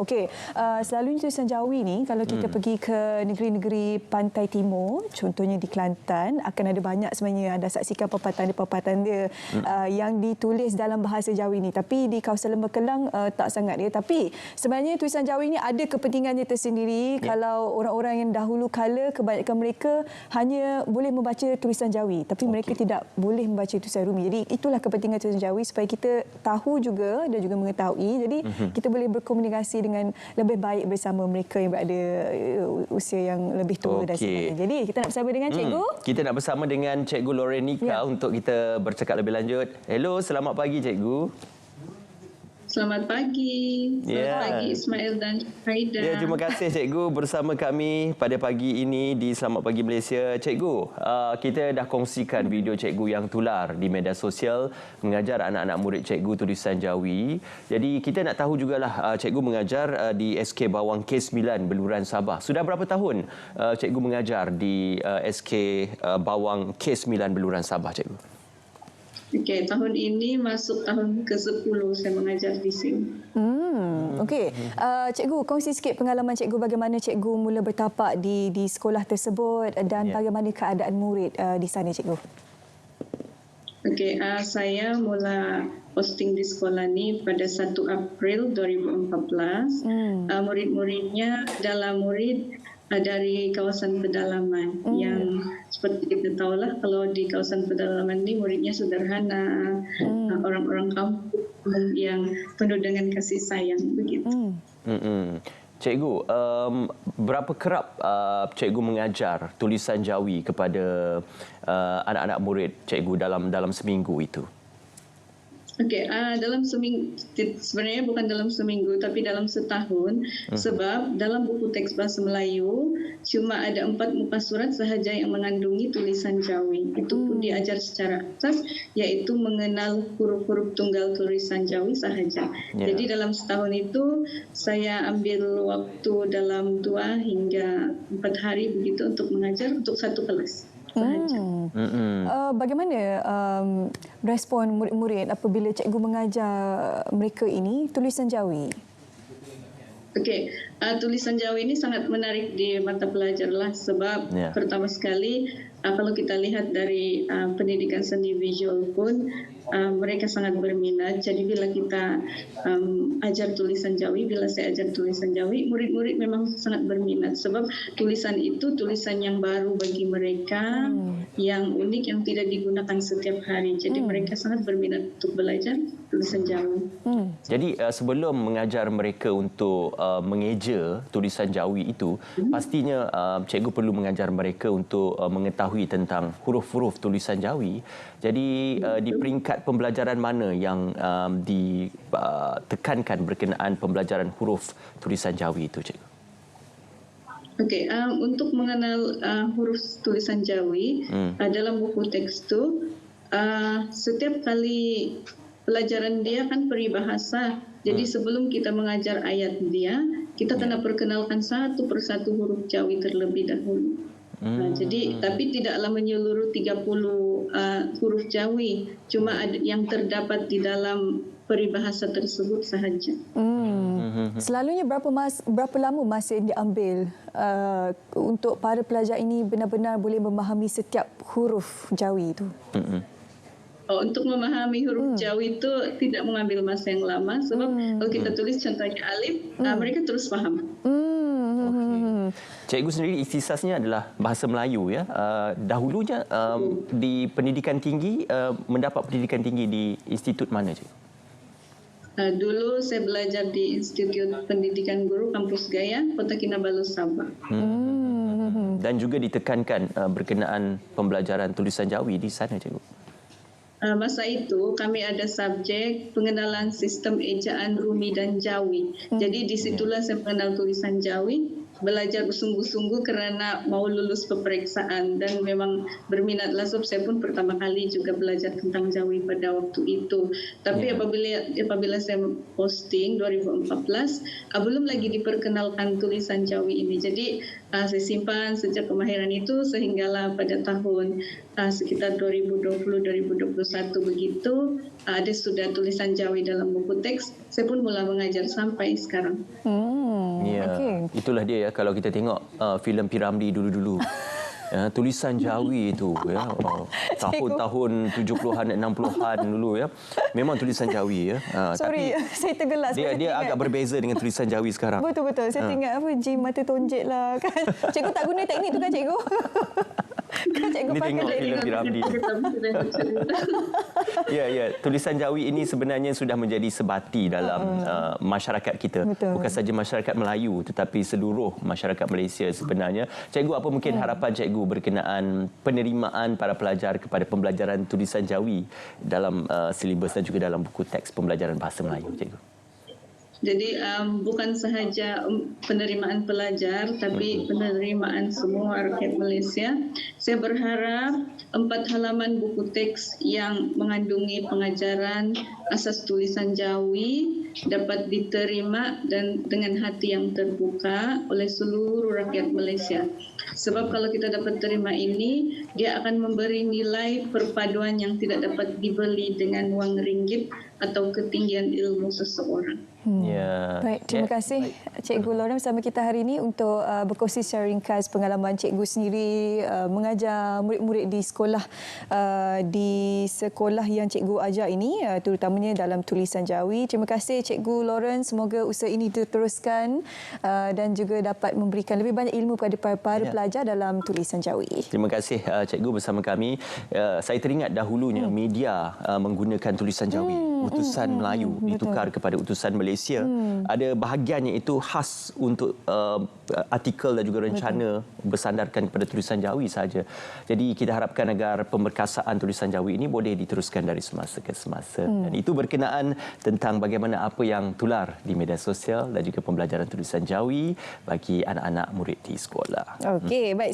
Okey, selalunya tulisan Jawi ni kalau kita pergi ke negeri-negeri pantai timur, contohnya di Kelantan, akan ada banyak sebenarnya anda saksikan pepatah dia yang ditulis dalam bahasa Jawi ni. Tapi di kawasan Lembah Kelang tak sangat dia. Tapi sebenarnya tulisan Jawi ni ada kepentingannya tersendiri. Kalau orang-orang yang dahulu kala, kebanyakan mereka hanya boleh membaca tulisan Jawi, tapi mereka tidak boleh membaca tulisan Rumi. Jadi itulah kepentingan tulisan Jawi, supaya kita tahu juga dan juga mengetahui. Jadi kita boleh berkomunikasi dengan lebih baik bersama mereka yang berada usia yang lebih tua dan sebagainya. Jadi kita nak bersama dengan cikgu. Kita nak bersama dengan Cikgu Lorenika untuk kita bercakap lebih lanjut. Hello, selamat pagi cikgu. Selamat pagi. Selamat pagi Ismail dan Haida. Ya, terima kasih cikgu bersama kami pada pagi ini di Selamat Pagi Malaysia. Cikgu, kita dah kongsikan video cikgu yang tular di media sosial mengajar anak-anak murid cikgu tulisan Jawi. Jadi kita nak tahu jugalah cikgu mengajar di SK Bawang K9 Beluran Sabah. Sudah berapa tahun cikgu mengajar di SK Bawang K9 Beluran Sabah, cikgu? Okey, tahun ini masuk tahun ke-10 saya mengajar di sini. Okey, cikgu kongsi sikit pengalaman cikgu, bagaimana cikgu mula bertapak di sekolah tersebut dan bagaimana keadaan murid di sana, cikgu? Okey, saya mula posting di sekolah ni pada 1 April 2014. Murid-muridnya adalah murid dari kawasan pedalaman yang seperti kita tahulah, kalau di kawasan pedalaman ni muridnya sederhana, orang-orang kampung yang penuh dengan kasih sayang begitu. Cikgu, berapa kerap cikgu mengajar tulisan Jawi kepada anak-anak murid cikgu dalam seminggu itu? Okey, dalam seminggu, sebenarnya bukan dalam seminggu tapi dalam setahun, sebab dalam buku teks bahasa Melayu cuma ada 4 muka surat sahaja yang mengandungi tulisan Jawi. Itu pun diajar secara asas, iaitu mengenal huruf-huruf tunggal tulisan Jawi sahaja. Jadi dalam setahun itu saya ambil waktu dalam 2 hingga 4 hari begitu untuk mengajar untuk satu kelas. Bagaimana respon murid-murid apabila cikgu mengajar mereka ini tulisan Jawi? Okey, tulisan Jawi ini sangat menarik di mata pelajar lah, sebab pertama sekali kalau kita lihat dari pendidikan seni visual pun mereka sangat berminat. Jadi bila kita ajar tulisan Jawi, bila saya ajar tulisan Jawi, murid-murid memang sangat berminat, sebab tulisan itu tulisan yang baru bagi mereka, yang unik, yang tidak digunakan setiap hari. Jadi mereka sangat berminat untuk belajar tulisan Jawi. Jadi sebelum mengajar mereka untuk mengeja tulisan Jawi itu, pastinya cikgu perlu mengajar mereka untuk mengetahui tentang huruf-huruf tulisan Jawi. Jadi di peringkat pembelajaran mana yang ditekankan berkenaan pembelajaran huruf tulisan Jawi itu, cikgu? Okey, untuk mengenal huruf tulisan Jawi dalam buku teks itu, setiap kali pelajaran dia kan peribahasa. Jadi sebelum kita mengajar ayat dia, kita kena perkenalkan satu persatu huruf Jawi terlebih dahulu. Jadi tapi tidaklah menyeluruh 30 huruf Jawi, cuma ada yang terdapat di dalam peribahasa tersebut sahaja. Selalunya berapa lama masa yang diambil untuk para pelajar ini benar-benar boleh memahami setiap huruf Jawi itu? Untuk memahami huruf Jawi itu tidak mengambil masa yang lama, sebab kalau kita tulis contohnya alif, mereka terus faham. Cikgu sendiri ikhtisasnya adalah bahasa Melayu, ya. Dahulunya di pendidikan tinggi, mendapat pendidikan tinggi di institut mana, cikgu? Dulu saya belajar di Institut Pendidikan Guru Kampus Gaya, Kota Kinabalu, Sabah. Dan juga ditekankan berkenaan pembelajaran tulisan Jawi di sana, cikgu? Masa itu kami ada subjek pengenalan sistem ejaan Rumi dan Jawi. Jadi disitulah saya mengenal tulisan Jawi belajar bersungguh-sungguh kerana mau lulus peperiksaan, dan memang berminatlah sebab saya pun pertama kali juga belajar tentang Jawi pada waktu itu. Tapi apabila saya posting 2014, belum lagi diperkenalkan tulisan Jawi ini. Jadi saya simpan sejak kemahiran itu sehinggalah pada tahun sekitar 2020-2021 begitu ada sudah tulisan Jawi dalam buku teks. Saya pun mula mengajar sampai sekarang. Itulah dia ya, kalau kita tengok filem P. Ramlee dulu-dulu. Tulisan Jawi itu tahun-tahun 70-an 60-an dulu ya. Memang tulisan Jawi ya. Sorry, tapi saya tergelak. Dia agak berbeza dengan tulisan Jawi sekarang. Betul-betul. Saya teringat Jim mata tonjek lah kan. Cikgu tak guna teknik tu kan cikgu? Ini tengok filem P. Ramlee. Ya, tulisan Jawi ini sebenarnya sudah menjadi sebati dalam masyarakat kita. Betul. Bukan saja masyarakat Melayu tetapi seluruh masyarakat Malaysia sebenarnya. Cikgu, apa mungkin harapan cikgu berkenaan penerimaan para pelajar kepada pembelajaran tulisan Jawi dalam silibus dan juga dalam buku teks pembelajaran bahasa Melayu, cikgu? Jadi bukan sahaja penerimaan pelajar, tapi penerimaan semua rakyat Malaysia. Saya berharap 4 halaman buku teks yang mengandungi pengajaran asas tulisan Jawi dapat diterima dan dengan hati yang terbuka oleh seluruh rakyat Malaysia. Sebab kalau kita dapat terima ini, dia akan memberi nilai perpaduan yang tidak dapat dibeli dengan wang ringgit atau ketinggian ilmu seseorang. Baik, terima kasih Cikgu Lauren bersama kita hari ini untuk berkongsi secara ringkas pengalaman cikgu sendiri mengajar murid-murid di sekolah yang cikgu ajar ini, terutamanya dalam tulisan Jawi. Terima kasih Cikgu Lauren, semoga usaha ini diteruskan dan juga dapat memberikan lebih banyak ilmu kepada para pelajar dalam tulisan Jawi. Terima kasih Cikgu bersama kami. Saya teringat dahulunya media menggunakan tulisan Jawi, utusan Melayu ditukar kepada utusan Malaysia. Ada bahagiannya itu khas untuk artikel dan juga rencana bersandarkan kepada tulisan Jawi saja. Jadi kita harapkan agar pemberkasaan tulisan Jawi ini boleh diteruskan dari semasa ke semasa. Dan itu berkenaan tentang bagaimana apa yang tular di media sosial dan juga pembelajaran tulisan Jawi bagi anak-anak murid di sekolah. Okey, baik.